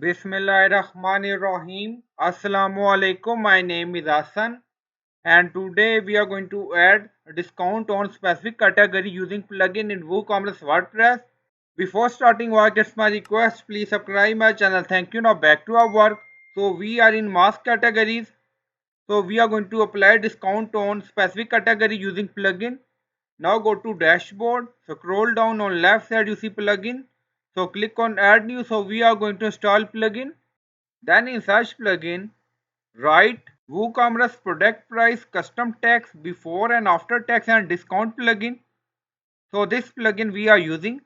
Bismillahirrahmanirrahim. Assalamu alaikum. My name is Hassan, and today we are going to add a discount on specific category using plugin in WooCommerce WordPress. Before starting work, it's my request, please subscribe my channel. Thank you. Now back to our work. So we are in mask categories. So we are going to apply discount on specific category using plugin. Now go to dashboard. Scroll down on left side, you see plugin. So click on add new. So we are going to install plugin. Then in search plugin, write WooCommerce product price custom tax before and after tax and discount plugin. So this plugin we are using.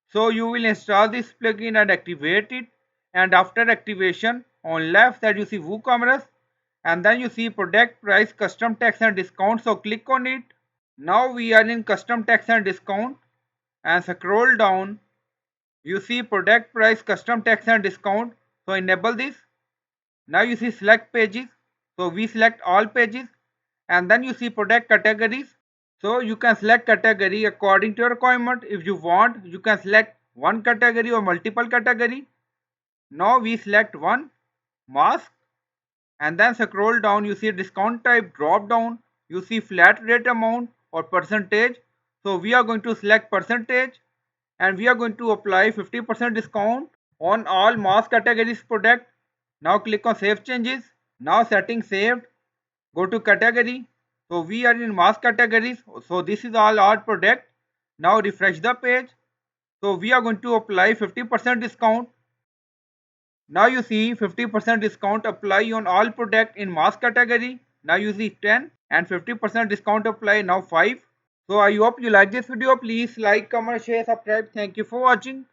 So you will install this plugin and activate it. And after activation, on left side you see WooCommerce, and then you see product price custom tax and discount. So click on it. Now we are in custom tax and discount, and scroll down. You see product price custom tax and discount. So enable this. Now you see select pages. So we select all pages, and then you see product categories. So you can select category according to your requirement. If you want, you can select one category or multiple category. Now we select one mask, and then scroll down. You see discount type drop down. You see flat rate amount or percentage. So we are going to select percentage, and we are going to apply 50% discount on all mask categories product. Now click on save changes. Now settings saved. Go to category. So we are in mask categories. So this is all our product. Now refresh the page. So we are going to apply 50% discount. Now you see 50% discount apply on all product in mask category. Now you see 10 and 50% discount apply now 5. So I hope you like this video. Please like, comment, share, subscribe. Thank you for watching.